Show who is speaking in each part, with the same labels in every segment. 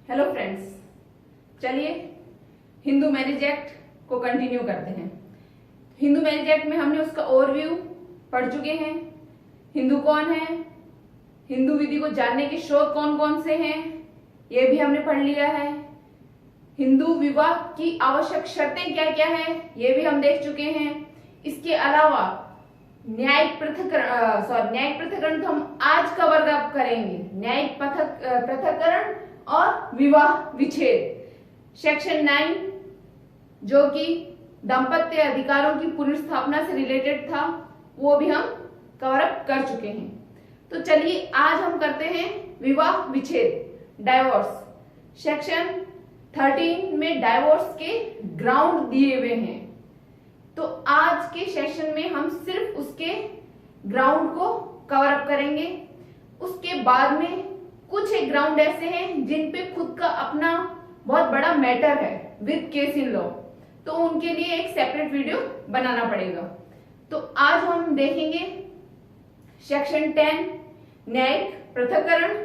Speaker 1: Hello friends, चलिए Hindu marriage act को continue करते हैं। हिंदू मैरिज एक्ट में हमने उसका ओवरव्यू पढ़ चुके हैं। हिंदू कौन है, हिंदू विधि को जानने के स्रोत कौन कौन से हैं, ये भी हमने पढ़ लिया है। हिंदू विवाह की आवश्यक शर्तें क्या क्या है, ये भी हम देख चुके हैं। इसके अलावा न्यायिक पृथक्करण तो हम आज कवर अप करेंगे। न्यायिक पृथक्करण और विवाह विच्छेद सेक्शन 9 जो कि दाम्पत्य अधिकारों की पुनर्स्थापना से रिलेटेड था, वो भी हम कवर अप कर चुके हैं। तो चलिए आज हम करते हैं विवाह विच्छेद, डाइवोर्स। सेक्शन 13 में डाइवोर्स के ग्राउंड दिए हुए हैं, तो आज के सेशन में हम सिर्फ उसके ग्राउंड को कवर अप करेंगे। उसके बाद में कुछ एक ग्राउंड ऐसे हैं जिन पे खुद का अपना बहुत बड़ा मैटर है विद केस इन लॉ, तो उनके लिए एक सेपरेट वीडियो बनाना पड़ेगा। तो आज हम देखेंगे सेक्शन 10 न्यायिक पृथक्करण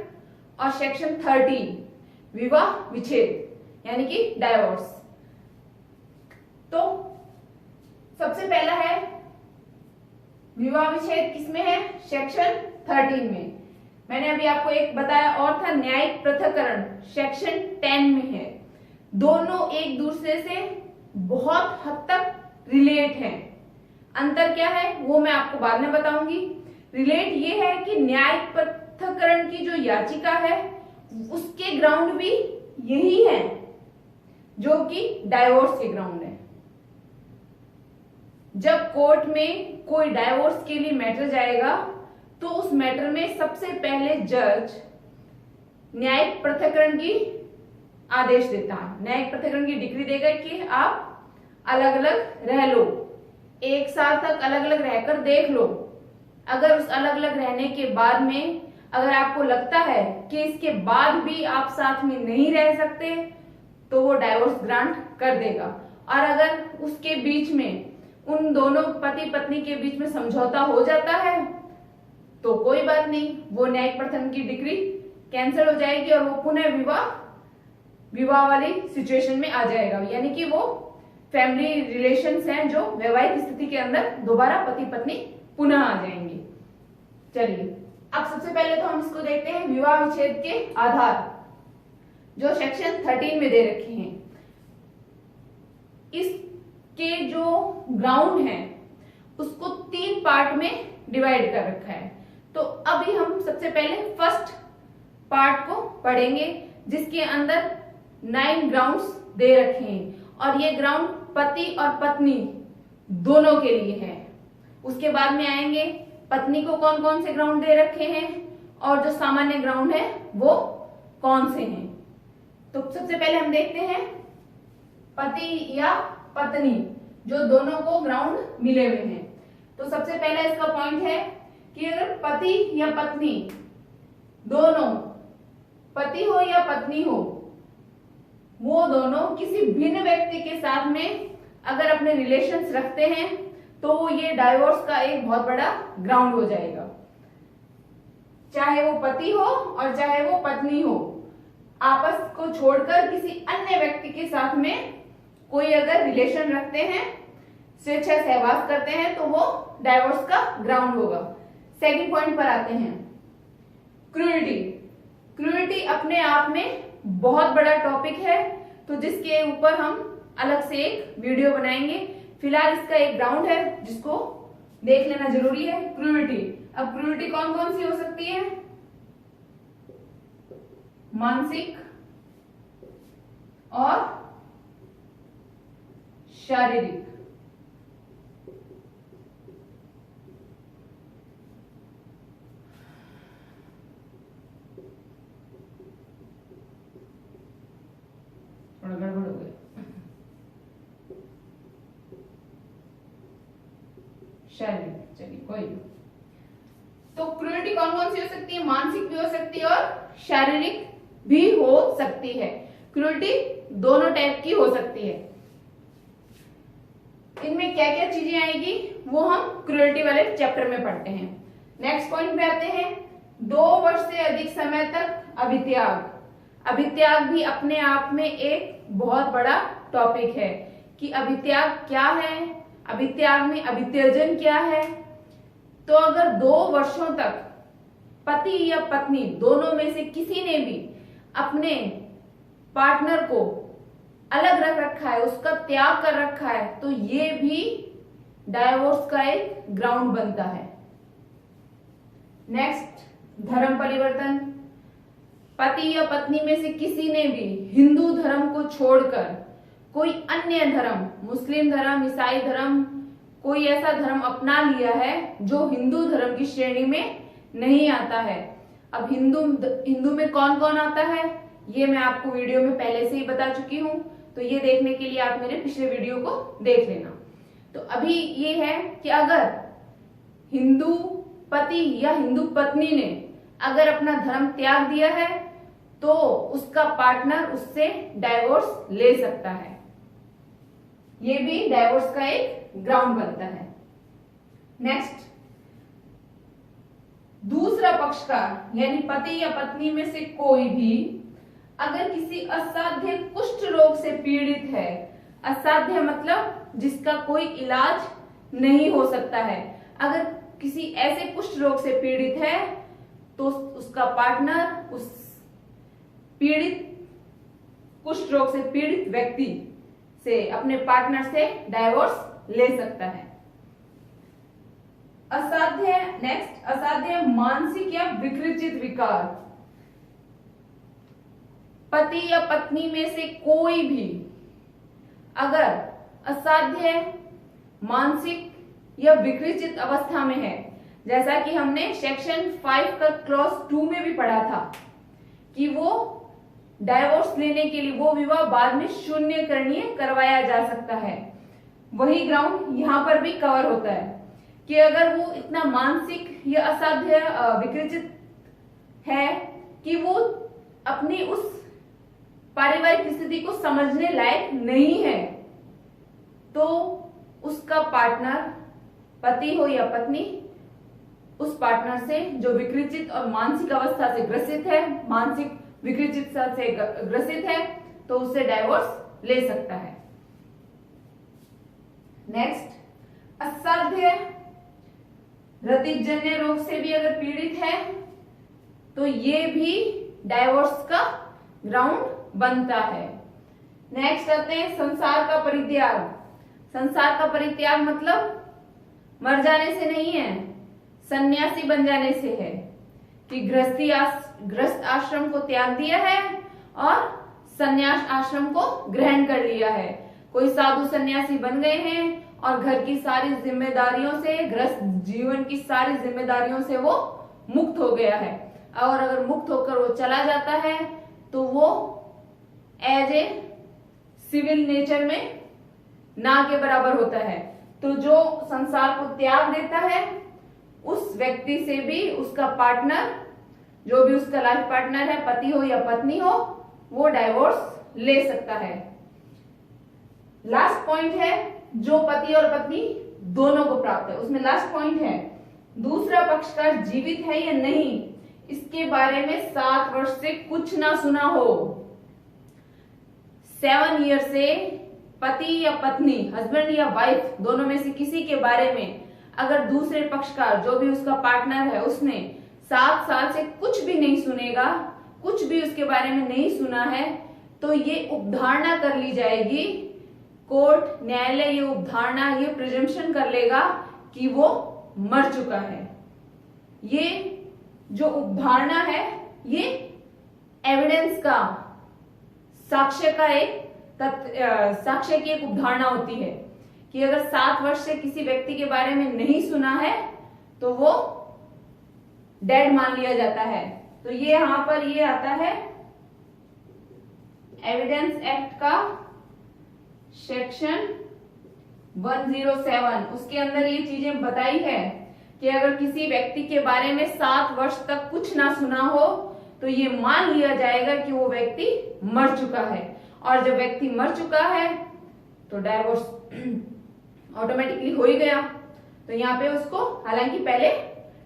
Speaker 1: और सेक्शन 13 विवाह विच्छेद यानी कि डाइवोर्स। तो सबसे पहला है विवाह विच्छेद, किसमें है? सेक्शन 13 में। मैंने अभी आपको एक बताया और था, न्यायिक पृथक्करण सेक्शन 10 में है। दोनों एक दूसरे से बहुत हद तक रिलेट हैं। अंतर क्या है वो मैं आपको बाद में बताऊंगी। रिलेट ये है कि न्यायिक पृथक्करण की जो याचिका है उसके ग्राउंड भी यही है जो कि डाइवोर्स के ग्राउंड है। जब कोर्ट में कोई डाइवोर्स के लिए मैटर जाएगा तो उस मैटर में सबसे पहले जज न्यायिक पृथक्करण की आदेश देता है, न्यायिक पृथक्करण की डिग्री देगा कि आप अलग अलग रह लो, 1 साल तक अलग अलग रहकर देख लो। अगर उस अलग अलग रहने के बाद में अगर आपको लगता है कि इसके बाद भी आप साथ में नहीं रह सकते तो वो डाइवोर्स ग्रांट कर देगा। और अगर उसके बीच में उन दोनों पति पत्नी के बीच में समझौता हो जाता है तो कोई बात नहीं, वो न्यायिक पृथक्करण की डिग्री कैंसिल हो जाएगी और वो पुनः विवाह वाली सिचुएशन में आ जाएगा। यानी कि वो फैमिली रिलेशंस हैं जो वैवाहिक स्थिति के अंदर दोबारा पति पत्नी पुनः आ जाएंगे। चलिए अब सबसे पहले तो हम इसको देखते हैं विवाह विच्छेद के आधार जो सेक्शन 13 में दे रखे हैं। इसके जो ग्राउंड है उसको 3 पार्ट में डिवाइड कर रखा है। तो अभी हम सबसे पहले फर्स्ट पार्ट को पढ़ेंगे जिसके अंदर 9 ग्राउंड्स दे रखे हैं और ये ग्राउंड पति और पत्नी दोनों के लिए है। उसके बाद में आएंगे पत्नी को कौन कौन से ग्राउंड दे रखे हैं और जो सामान्य ग्राउंड है वो कौन से हैं। तो सबसे पहले हम देखते हैं पति या पत्नी जो दोनों को ग्राउंड मिले हुए हैं। तो सबसे पहला इसका पॉइंट है कि अगर पति या पत्नी दोनों, पति हो या पत्नी हो, वो दोनों किसी भिन्न व्यक्ति के साथ में अगर अपने रिलेशंस रखते हैं तो ये डाइवोर्स का एक बहुत बड़ा ग्राउंड हो जाएगा। चाहे वो पति हो और चाहे वो पत्नी हो, आपस को छोड़कर किसी अन्य व्यक्ति के साथ में कोई अगर रिलेशन रखते हैं, स्वेच्छा सहवास करते हैं, तो वो डाइवोर्स का ग्राउंड होगा। सेकंड पॉइंट पर आते हैं क्रूएल्टी। क्रूएल्टी अपने आप में बहुत बड़ा टॉपिक है, तो जिसके ऊपर हम अलग से एक वीडियो बनाएंगे। फिलहाल इसका एक ग्राउंड है जिसको देख लेना जरूरी है, क्रूएल्टी। अब क्रूएल्टी कौन कौन सी हो सकती है? मानसिक और शारीरिक। थोड़ा गड़बड़ हो गया। शारीरिक, चलिए कोई नहीं। तो क्रूएल्टी कौन कौन सी हो सकती है? मानसिक भी हो सकती है और शारीरिक भी हो सकती है। क्रूएल्टी दोनों टाइप की हो सकती है। इनमें क्या क्या चीजें आएगी वो हम क्रूएल्टी वाले चैप्टर में पढ़ते हैं। नेक्स्ट पॉइंट पे आते हैं 2 वर्ष से अधिक समय तक अभित्याग। अभित्याग भी अपने आप में एक बहुत बड़ा टॉपिक है कि अभित्याग क्या है, अभित्याग में अभित्यजन क्या है। तो अगर 2 वर्षों तक पति या पत्नी दोनों में से किसी ने भी अपने पार्टनर को अलग रख रखा है, उसका त्याग कर रखा है, तो ये भी डाइवोर्स का एक ग्राउंड बनता है। नेक्स्ट, धर्म परिवर्तन। पति या पत्नी में से किसी ने भी हिंदू धर्म को छोड़कर कोई अन्य धर्म, मुस्लिम धर्म, ईसाई धर्म, कोई ऐसा धर्म अपना लिया है जो हिंदू धर्म की श्रेणी में नहीं आता है। अब हिंदू में कौन कौन आता है ये मैं आपको वीडियो में पहले से ही बता चुकी हूं, तो ये देखने के लिए आप मेरे पिछले वीडियो को देख लेना। तो अभी ये है कि अगर हिंदू पति या हिंदू पत्नी ने अगर अपना धर्म त्याग दिया है तो उसका पार्टनर उससे डाइवोर्स ले सकता है। ये भी डाइवोर्स का एक ग्राउंड बनता है। नेक्स्ट, दूसरा पक्षकार यानी पति या पत्नी में से कोई भी अगर किसी असाध्य कुष्ठ रोग से पीड़ित है, असाध्य मतलब जिसका कोई इलाज नहीं हो सकता है, अगर किसी ऐसे कुष्ठ रोग से पीड़ित है तो उसका पार्टनर उस पीड़ित कुष्ठ रोग से पीड़ित व्यक्ति से, अपने पार्टनर से डाइवोर्स ले सकता है। असाध्य, नेक्स्ट, असाध्य मानसिक या विकृचित विकार। पति या पत्नी में से कोई भी अगर असाध्य मानसिक या विकृचित अवस्था में है, जैसा कि हमने सेक्शन 5 का क्लॉज 2 में भी पढ़ा था कि वो डाइवोर्स लेने के लिए वो विवाह बाद में शून्य करणीय करवाया जा सकता है, वही ग्राउंड यहां पर भी कवर होता है कि अगर वो इतना मानसिक या असाध्य विकृचित है कि वो अपनी उस पारिवारिक स्थिति को समझने लायक नहीं है, तो उसका पार्टनर, पति हो या पत्नी, उस पार्टनर से जो विकृचित और मानसिक अवस्था से ग्रसित है, मानसिक विकृचितता से ग्रसित है, तो उससे डाइवोर्स ले सकता है। नेक्स्ट, असाध्य रतिजन्य रोग से भी अगर पीड़ित है तो ये भी डाइवोर्स का ग्राउंड बनता है। नेक्स्ट आते हैं संसार का परित्याग। संसार का परित्याग मतलब मर जाने से नहीं है, सन्यासी बन जाने से है कि गृहस्थ आश्रम को त्याग दिया है और सन्यास आश्रम को ग्रहण कर लिया है। कोई साधु सन्यासी बन गए हैं और घर की सारी जिम्मेदारियों से, गृहस्थ जीवन की सारी जिम्मेदारियों से वो मुक्त हो गया है, और अगर मुक्त होकर वो चला जाता है तो वो एज ए सिविल नेचर में ना के बराबर होता है। तो जो संसार को त्याग देता है उस व्यक्ति से भी उसका पार्टनर, जो भी उसका लाइफ पार्टनर है, पति हो या पत्नी हो, वो डाइवोर्स ले सकता है। लास्ट पॉइंट है जो पति और पत्नी दोनों को प्राप्त है, उसमें लास्ट पॉइंट है दूसरा पक्षकार जीवित है या नहीं, इसके बारे में 7 वर्ष से कुछ ना सुना हो। 7 ईयर से पति या पत्नी, हस्बैंड या वाइफ, दोनों में से किसी के बारे में अगर दूसरे पक्षकार, जो भी उसका पार्टनर है, उसने 7 साल से कुछ भी नहीं सुनेगा, कुछ भी उसके बारे में नहीं सुना है, तो ये उपधारणा कर ली जाएगी, कोर्ट, न्यायालय ये उपधारणा, ये प्रिजम्पशन कर लेगा कि वो मर चुका है। ये जो उपधारणा है ये एविडेंस का, साक्ष्य का एक साक्ष्य की एक उपधारणा होती है कि अगर 7 वर्ष से किसी व्यक्ति के बारे में नहीं सुना है तो वो डेड मान लिया जाता है। तो ये यहां पर ये आता है एविडेंस एक्ट का सेक्शन 107, उसके अंदर ये चीजें बताई है कि अगर किसी व्यक्ति के बारे में 7 वर्ष तक कुछ ना सुना हो तो ये मान लिया जाएगा कि वो व्यक्ति मर चुका है, और जब व्यक्ति मर चुका है तो डाइवोर्स ऑटोमेटिकली हो ही गया। तो यहाँ पे उसको हालांकि पहले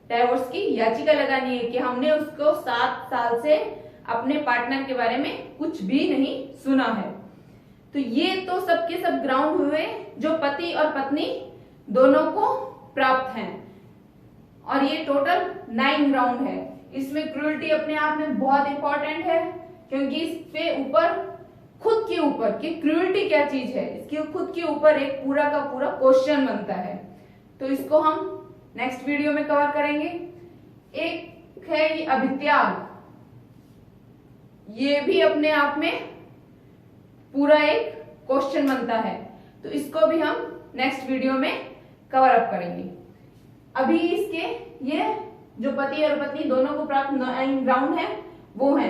Speaker 1: डाइवोर्स की याचिका लगानी है कि हमने उसको 7 साल से अपने पार्टनर के बारे में कुछ भी नहीं सुना है। तो ये तो सबके सब ग्राउंड हुए जो पति और पत्नी दोनों को प्राप्त हैं, और ये टोटल 9 ग्राउंड है। इसमें क्रूएल्टी अपने आप में बहुत इंपॉर्टेंट है, क्योंकि इस पे ऊपर खुद के ऊपर कि क्रूएल्टी क्या चीज है, इसके खुद के ऊपर एक पूरा का पूरा क्वेश्चन बनता है। तो इसको हम नेक्स्ट वीडियो में कवर करेंगे। एक है ये अभित्याग, ये भी अपने आप में पूरा एक क्वेश्चन बनता है, तो इसको भी हम नेक्स्ट वीडियो में कवर अप करेंगे। अभी इसके ये जो पति और पत्नी दोनों को प्राप्त 9 ग्राउंड है वो है।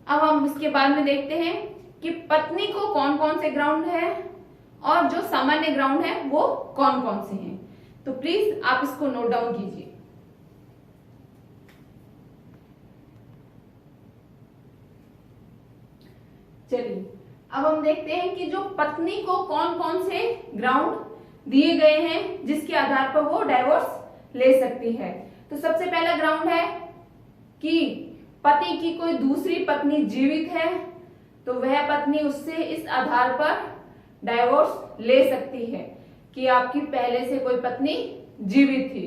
Speaker 1: अब हम इसके बाद में देखते हैं कि पत्नी को कौन कौन से ग्राउंड है और जो सामान्य ग्राउंड है वो कौन कौन से हैं। तो प्लीज आप इसको नोट डाउन कीजिए। चलिए अब हम देखते हैं कि जो पत्नी को कौन कौन से ग्राउंड दिए गए हैं जिसके आधार पर वो डाइवोर्स ले सकती है। तो सबसे पहला ग्राउंड है कि पति की कोई दूसरी पत्नी जीवित है तो वह पत्नी उससे इस आधार पर डाइवोर्स ले सकती है कि आपकी पहले से कोई पत्नी जीवित थी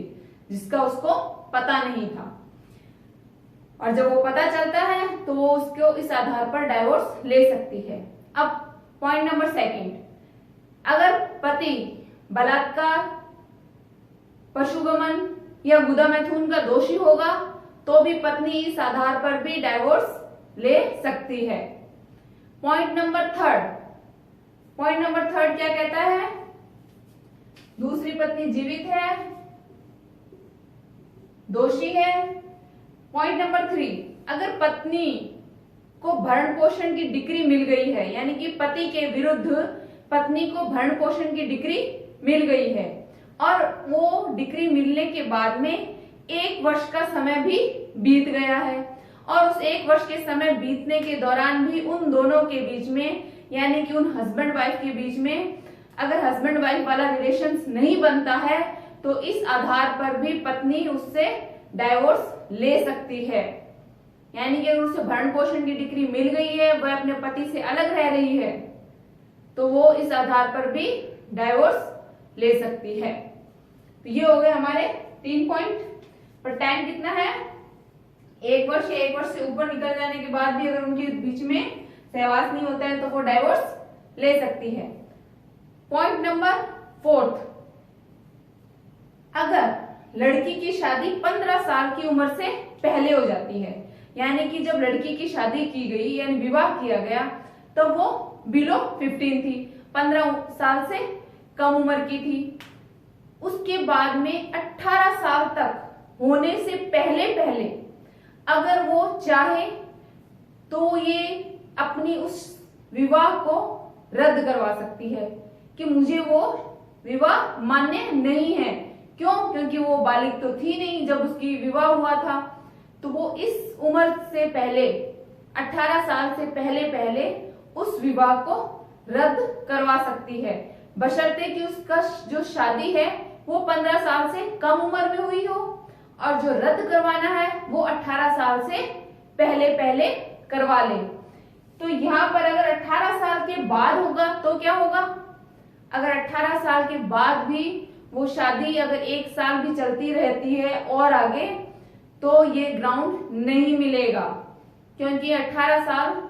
Speaker 1: जिसका उसको पता नहीं था, और जब वो पता चलता है तो वो उसको इस आधार पर डाइवोर्स ले सकती है। अब पॉइंट नंबर 2, अगर पति बलात्कार, पशुगमन या गुदा मैथुन का दोषी होगा तो भी पत्नी इस आधार पर भी डाइवोर्स ले सकती है। पॉइंट नंबर 3 क्या कहता है? दूसरी पत्नी जीवित है, दोषी है। पॉइंट नंबर 3, अगर पत्नी को भरण पोषण की डिक्री मिल गई है, यानी कि पति के विरुद्ध पत्नी को भरण पोषण की डिक्री मिल गई है और वो डिक्री मिलने के बाद में 1 वर्ष का समय भी बीत गया है, और उस 1 वर्ष के समय बीतने के दौरान भी उन दोनों के बीच में, यानी कि उन हस्बैंड वाइफ के बीच में अगर हस्बैंड वाइफ वाला रिलेशंस नहीं बनता है तो इस आधार पर भी पत्नी उससे डाइवोर्स ले सकती है। यानी कि अगर उसे भरण पोषण की डिक्री मिल गई है, वह अपने पति से अलग रह रही है, तो वो इस आधार पर भी डाइवोर्स ले सकती है। तो ये हो गए हमारे 3 पॉइंट। पर टाइम कितना है? 1 वर्ष या 1 वर्ष से ऊपर निकल जाने के बाद भी अगर उनके बीच में सहवास नहीं होता है तो वो डाइवोर्स ले सकती है। पॉइंट नंबर 4, अगर लड़की की शादी 15 साल की उम्र से पहले हो जाती है, यानी कि जब लड़की की शादी की गई यानी विवाह किया गया तो वो बिलो 15 थी, 15 साल से कम उम्र की थी। उसके बाद में 18 साल तक होने से पहले अगर वो चाहे तो ये अपनी उस विवाह को रद्द करवा सकती है कि मुझे वो विवाह मान्य नहीं है। क्यों? क्योंकि वो बालिग तो थी नहीं जब उसकी विवाह हुआ था, तो वो इस उम्र से पहले 18 साल से पहले उस विवाह को रद्द करवा सकती है, बशर्ते कि उसका जो शादी है वो 15 साल से कम उम्र में हुई हो और जो रद्द करवाना है वो 18 साल से पहले करवा ले। तो यहाँ पर अगर 18 साल के बाद होगा तो क्या होगा? अगर 18 साल के बाद भी वो शादी अगर 1 साल भी चलती रहती है और आगे, तो ये ग्राउंड नहीं मिलेगा, क्योंकि 18 साल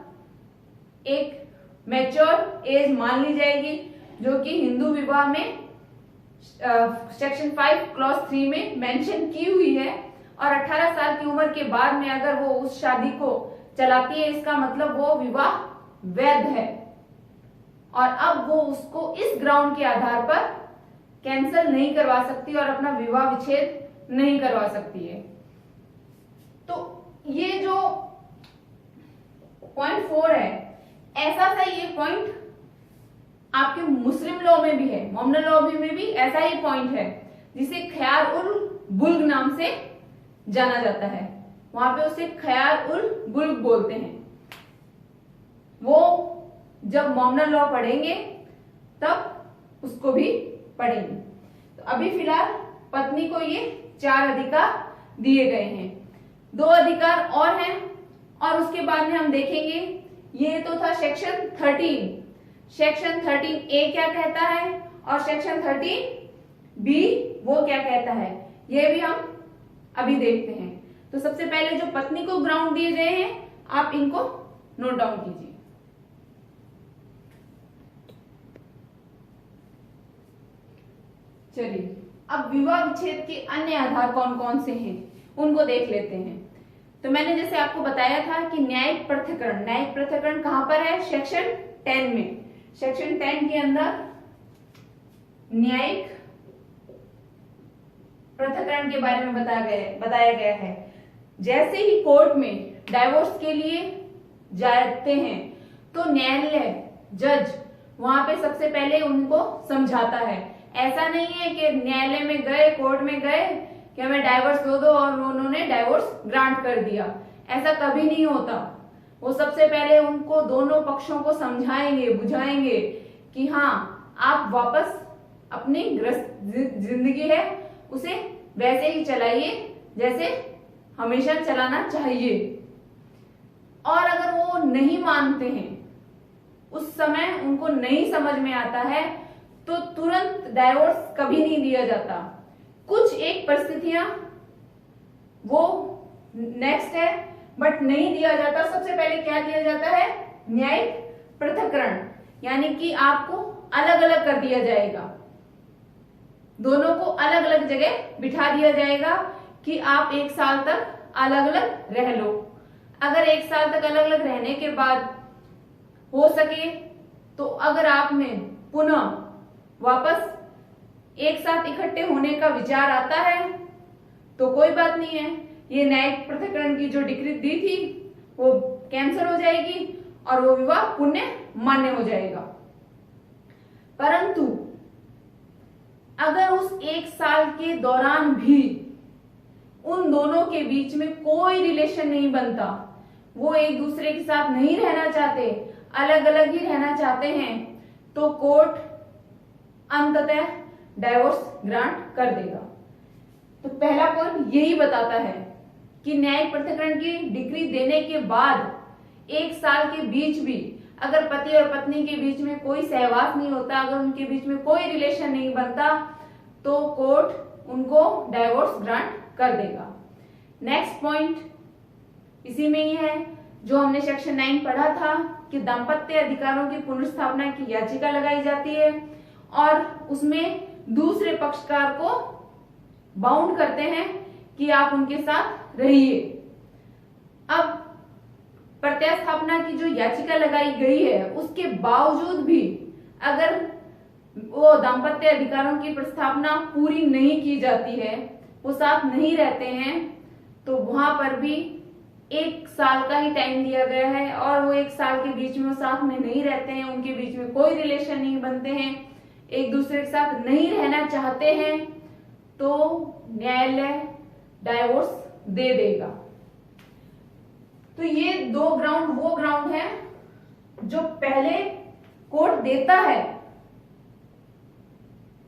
Speaker 1: एक मैच्योर एज मान ली जाएगी, जो कि हिंदू विवाह में सेक्शन 5 क्लॉज 3 में मेंशन की हुई है। और 18 साल की उम्र के बाद में अगर वो उस शादी को चलाती है, इसका मतलब वो विवाह वैध है, और अब वो उसको इस ग्राउंड के आधार पर कैंसिल नहीं करवा सकती और अपना विवाह विच्छेद नहीं करवा सकती है। तो ये जो पॉइंट 4 है, ऐसा सा ये पॉइंट आपके मुस्लिम लॉ में भी है, मोमडन लॉ में भी ऐसा ही पॉइंट है, जिसे ख्यार उल बुल्ग नाम से जाना जाता है। वहां पे उसे ख्यार उल बुल्ग बोलते हैं। वो जब मोमडन लॉ पढ़ेंगे तब उसको भी पढ़ेंगे। तो अभी फिलहाल पत्नी को ये 4 अधिकार दिए गए हैं। 2 अधिकार और हैं और उसके बाद में हम देखेंगे, ये तो था सेक्शन 13। सेक्शन 13A क्या कहता है और सेक्शन 13B वो क्या कहता है, ये भी हम अभी देखते हैं। तो सबसे पहले जो पत्नी को ग्राउंड दिए गए हैं, आप इनको नोट डाउन कीजिए। चलिए, अब विवाह विच्छेद के अन्य आधार कौन कौन से हैं उनको देख लेते हैं। तो मैंने जैसे आपको बताया था कि न्यायिक पृथक्करण कहां पर है, सेक्शन 10 में। सेक्शन 10 के अंदर न्यायिक पृथक्करण के बारे में बताया गया है। जैसे ही कोर्ट में डाइवोर्स के लिए जाते हैं तो न्यायालय जज वहां पे सबसे पहले उनको समझाता है। ऐसा नहीं है कि न्यायालय में गए, कोर्ट में गए कि हमें डाइवोर्स दो और उन्होंने डाइवोर्स ग्रांट कर दिया, ऐसा कभी नहीं होता। वो सबसे पहले उनको दोनों पक्षों को समझाएंगे, बुझाएंगे कि हाँ, आप वापस अपनी जिंदगी है उसे वैसे ही चलाइए जैसे हमेशा चलाना चाहिए। और अगर वो नहीं मानते हैं, उस समय उनको नहीं समझ में आता है, तो तुरंत डाइवोर्स कभी नहीं दिया जाता। कुछ एक परिस्थितियां वो नेक्स्ट है, बट नहीं दिया जाता। सबसे पहले क्या दिया जाता है, न्यायिक पृथक्करण, यानी कि आपको अलग अलग कर दिया जाएगा, दोनों को अलग अलग जगह बिठा दिया जाएगा कि आप 1 साल तक अलग अलग रह लो। अगर 1 साल तक अलग अलग रहने के बाद हो सके तो अगर आप में पुनः वापस एक साथ इकट्ठे होने का विचार आता है तो कोई बात नहीं है, ये न्यायिक पृथक्करण की जो डिक्री दी थी वो कैंसिल हो जाएगी और वो विवाह पुण्य मान्य हो जाएगा। परंतु अगर उस 1 साल के दौरान भी उन दोनों के बीच में कोई रिलेशन नहीं बनता, वो एक दूसरे के साथ नहीं रहना चाहते, अलग अलग ही रहना चाहते हैं, तो कोर्ट अंततः डाइवोर्स ग्रांट कर देगा। तो पहला पॉइंट यही बताता है कि न्यायिक पृथक्करण की डिग्री देने के बाद 1 साल के बीच भी अगर पति और पत्नी के बीच में कोई सहवास नहीं होता, अगर उनके बीच में कोई रिलेशन नहीं बनता, तो कोर्ट उनको डाइवोर्स ग्रांट कर देगा। नेक्स्ट पॉइंट इसी में ही है जो हमने सेक्शन 9 पढ़ा था कि दाम्पत्य अधिकारों की पुनर्स्थापना की याचिका लगाई जाती है और उसमें दूसरे पक्षकार को बाउंड करते हैं कि आप उनके साथ रहिए। अब प्रत्यास्थापना की जो याचिका लगाई गई है उसके बावजूद भी अगर वो दाम्पत्य अधिकारों की प्रस्थापना पूरी नहीं की जाती है, वो साथ नहीं रहते हैं, तो वहां पर भी 1 साल का ही टाइम दिया गया है और वो 1 साल के बीच में वो साथ में नहीं रहते हैं, उनके बीच में कोई रिलेशन नहीं बनते हैं, एक दूसरे के साथ नहीं रहना चाहते हैं, तो न्यायालय डाइवोर्स दे देगा। तो ये 2 ग्राउंड वो ग्राउंड है जो पहले कोर्ट देता है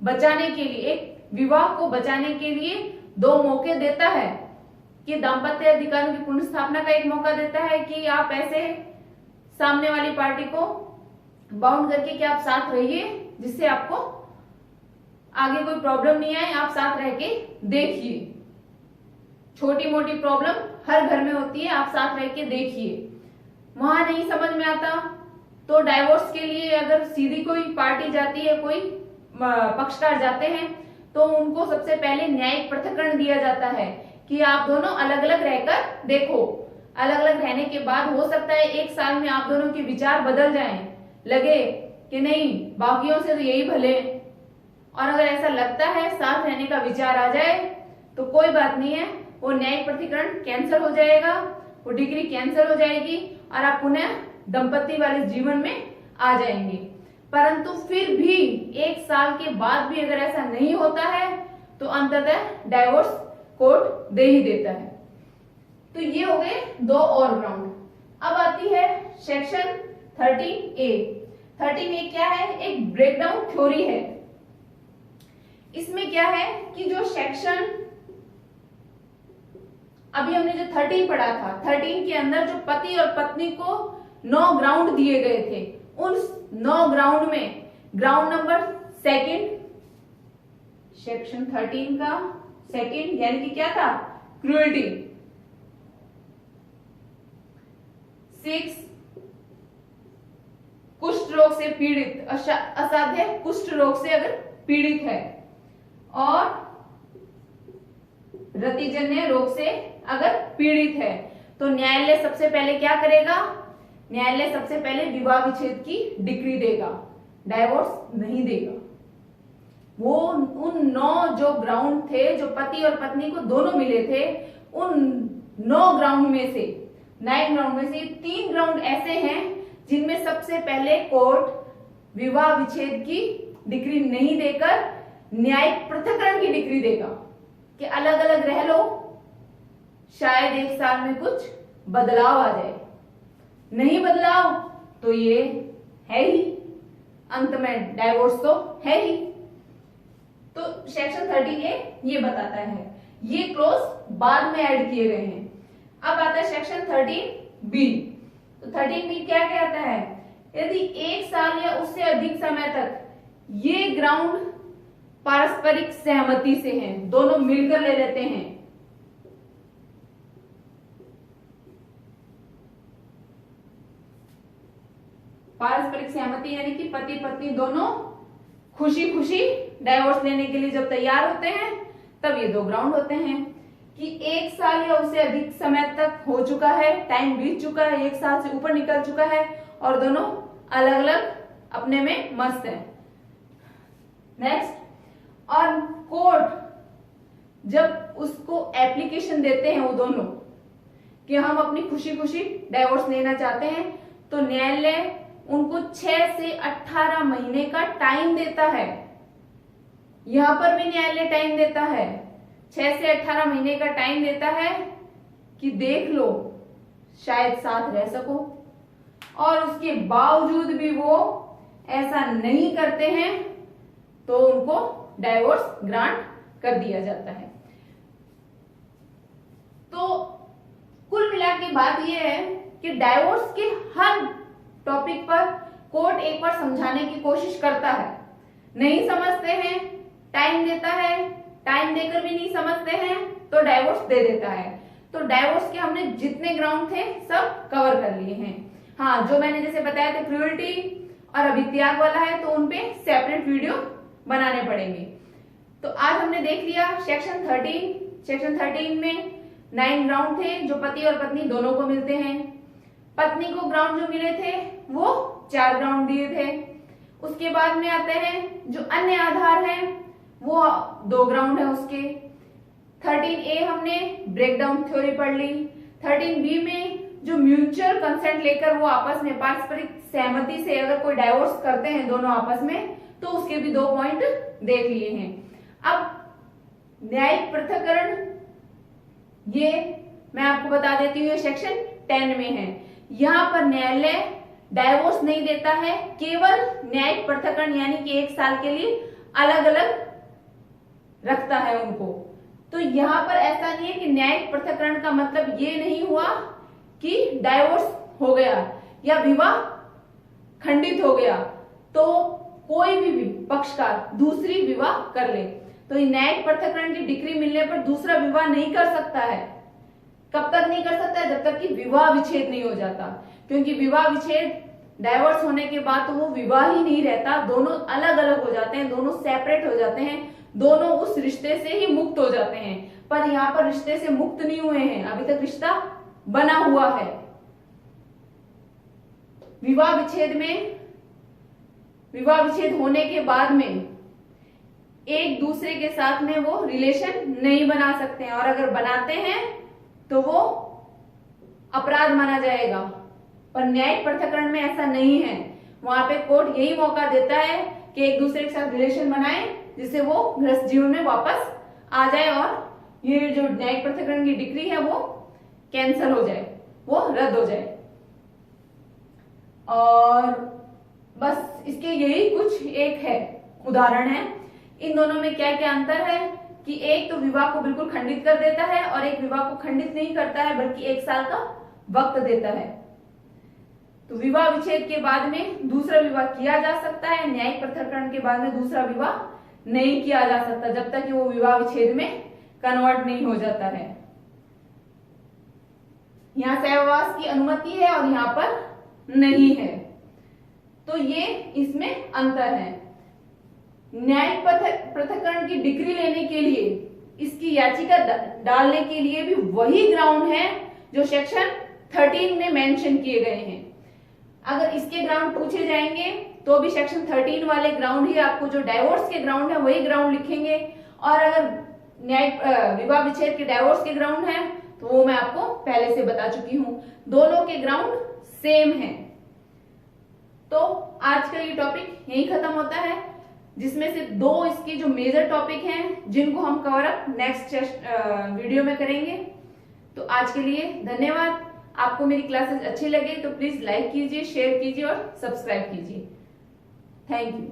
Speaker 1: बचाने के लिए, एक विवाह को बचाने के लिए 2 मौके देता है कि दाम्पत्य अधिकारों की पुनर्स्थापना का एक मौका देता है कि आप ऐसे सामने वाली पार्टी को बाउंड करके कि आप साथ रहिए, जिससे आपको आगे कोई प्रॉब्लम नहीं आए, आप साथ रह के देखिए। छोटी मोटी प्रॉब्लम हर घर में होती है, आप साथ रह के देखिए। वहां नहीं समझ में आता तो डाइवोर्स के लिए अगर सीधी कोई पार्टी जाती है, कोई पक्षकार जाते हैं, तो उनको सबसे पहले न्यायिक पृथक्करण दिया जाता है कि आप दोनों अलग अलग रहकर देखो। अलग अलग रहने के बाद हो सकता है 1 साल में आप दोनों के विचार बदल जाएं, लगे कि नहीं बाकियों से तो यही भले, और अगर ऐसा लगता है साथ रहने का विचार आ जाए तो कोई बात नहीं है, वो न्यायिक पृथक्करण कैंसिल हो जाएगा, वो डिग्री कैंसिल हो जाएगी और आप पुनः दंपति वाले जीवन में आ जाएंगे। परंतु फिर भी 1 साल के बाद भी अगर ऐसा नहीं होता है तो अंततः डाइवोर्स कोर्ट दे ही देता है। तो ये हो गए 2 और ग्राउंड। अब आती है सेक्शन 13A। 13A क्या है, एक ब्रेकडाउन थ्योरी है। इसमें क्या है कि जो सेक्शन अभी हमने जो 13 पढ़ा था, 13 के अंदर जो पति और पत्नी को 9 ग्राउंड दिए गए थे, उन 9 ग्राउंड में ग्राउंड नंबर सेकंड, सेक्शन 13 का सेकंड यानी कि क्या था, क्रूएल्टी। 6 कुष्ठ रोग से पीड़ित, असाध्य कुष्ठ रोग से अगर पीड़ित है, और रतिजन्य रोग से अगर पीड़ित है, तो न्यायालय सबसे पहले क्या करेगा, न्यायालय सबसे पहले विवाह विच्छेद की डिक्री देगा, डाइवोर्स नहीं देगा। वो उन 9 जो ग्राउंड थे, जो पति और पत्नी को दोनों मिले थे, उन 9 ग्राउंड में से 9 ग्राउंड में से 3 ग्राउंड ऐसे हैं जिनमें सबसे पहले कोर्ट विवाह विच्छेद की डिक्री नहीं देकर न्यायिक पृथक्करण की डिक्री देगा कि अलग अलग रह लो, शायद 1 साल में कुछ बदलाव आ जाए। नहीं बदलाव तो ये है ही, अंत में डाइवोर्स तो है ही। तो सेक्शन 13A ये बताता है, ये क्लोज बाद में ऐड किए गए हैं। अब आता है सेक्शन 13B। तो 13B क्या कहता है, यदि 1 साल या उससे अधिक समय तक ये ग्राउंड पारस्परिक सहमति से हैं, दोनों मिलकर ले लेते हैं, पारस्परिक सहमति यानी कि पति पत्नी दोनों खुशी खुशी डाइवोर्स लेने के लिए जब तैयार होते हैं, तब ये 2 ग्राउंड होते हैं कि 1 साल या उससे अधिक समय तक हो चुका है, टाइम बीत चुका है, 1 साल से ऊपर निकल चुका है और दोनों अलग अलग अपने में मस्त हैं। नेक्स्ट, और कोर्ट जब उसको एप्लीकेशन देते हैं वो दोनों कि हम अपनी खुशी खुशी डाइवोर्स लेना चाहते हैं, तो न्यायालय उनको 6 से 18 महीने का टाइम देता है। यहां पर भी न्यायालय टाइम देता है, 6 से 18 महीने का टाइम देता है कि देख लो, शायद साथ रह सको, और उसके बावजूद भी वो ऐसा नहीं करते हैं तो उनको डाइवोर्स ग्रांट कर दिया जाता है। तो कुल मिला के बात यह है कि डाइवोर्स के हर टॉपिक पर कोर्ट एक बार समझाने की कोशिश करता है, नहीं समझते हैं टाइम देता है, टाइम देकर भी नहीं समझते हैं तो डाइवोर्स दे देता है। तो डाइवोर्स के हमने जितने ग्राउंड थे सब कवर कर लिए हैं। हाँ, जो मैंने जैसे बताया था क्रूएल्टी और अभी त्याग वाला है, तो उनपे सेपरेट वीडियो बनाने पड़ेंगे। तो आज हमने देख लिया सेक्शन 13। सेक्शन 13 में 9 ग्राउंड थे जो पति और पत्नी दोनों को मिलते हैं। पत्नी को ग्राउंड जो मिले थे वो 4 ग्राउंड दिए थे। उसके बाद में आते हैं जो अन्य आधार हैं वो 2 ग्राउंड है उसके। 13A हमने ब्रेकडाउन थ्योरी पढ़ ली। 13B में जो म्यूचुअल कंसेंट लेकर वो आपस में पारस्परिक सहमति से अगर कोई डाइवोर्स करते हैं दोनों आपस में, तो उसके भी 2 पॉइंट देख लिए हैं। अब न्यायिक पृथक्करण ये मैं आपको बता देती हूँ, सेक्शन 10 में है। यहां पर न्यायालय डाइवोर्स नहीं देता है, केवल न्यायिक पृथक्करण यानी कि 1 साल के लिए अलग अलग रखता है उनको। तो यहां पर ऐसा नहीं है कि न्यायिक पृथक्करण का मतलब ये नहीं हुआ कि डाइवोर्स हो गया या विवाह खंडित हो गया तो कोई भी पक्षकार दूसरी विवाह कर ले। तो न्यायिक पृथक्करण की डिग्री मिलने पर दूसरा विवाह नहीं कर सकता है। कब तक नहीं कर सकता है? जब तक कि विवाह विच्छेद नहीं हो जाता, क्योंकि विवाह विच्छेद डाइवोर्स होने के बाद तो वो विवाह ही नहीं रहता, दोनों अलग अलग हो जाते हैं, दोनों सेपरेट हो जाते हैं, दोनों उस रिश्ते से ही मुक्त हो जाते हैं। पर यहाँ पर रिश्ते से मुक्त नहीं हुए हैं, अभी तक रिश्ता बना हुआ है। विवाह विच्छेद होने के बाद में एक दूसरे के साथ में वो रिलेशन नहीं बना सकते हैं, और अगर बनाते हैं तो वो अपराध माना जाएगा। पर न्यायिक पृथक्करण में ऐसा नहीं है, वहां पे कोर्ट यही मौका देता है कि एक दूसरे के साथ रिलेशन बनाए जिससे वो गृहस्थ जीवन में वापस आ जाए और ये जो न्यायिक पृथक्करण की डिग्री है वो कैंसिल हो जाए, वो रद्द हो जाए। और बस इसके यही कुछ एक है उदाहरण है। इन दोनों में क्या क्या अंतर है कि एक तो विवाह को बिल्कुल खंडित कर देता है और एक विवाह को खंडित नहीं करता है बल्कि 1 साल का वक्त देता है। तो विवाह विच्छेद के बाद में दूसरा विवाह किया जा सकता है, न्यायिक पृथक्करण के बाद में दूसरा विवाह नहीं किया जा सकता जब तक कि वो विवाह विच्छेद में कन्वर्ट नहीं हो जाता है। यहां सहवास की अनुमति है और यहां पर नहीं है, तो ये इसमें अंतर है। न्यायिक पृथक्करण की डिग्री लेने के लिए इसकी याचिका डालने के लिए भी वही ग्राउंड है जो सेक्शन 13 में मेंशन किए गए हैं। अगर इसके ग्राउंड पूछे जाएंगे तो भी सेक्शन 13 वाले ग्राउंड ही आपको, जो डाइवोर्स के ग्राउंड है वही ग्राउंड लिखेंगे, और अगर न्यायिक विवाह विच्छेद के डाइवोर्स के ग्राउंड है तो वो मैं आपको पहले से बता चुकी हूं, दोनों के ग्राउंड सेम है। तो आज का ये टॉपिक यही खत्म होता है, जिसमें से 2 इसके जो मेजर टॉपिक हैं जिनको हम कवर अप नेक्स्ट वीडियो में करेंगे। तो आज के लिए धन्यवाद। आपको मेरी क्लासेस अच्छी लगे तो प्लीज लाइक कीजिए, शेयर कीजिए और सब्सक्राइब कीजिए। Thank you.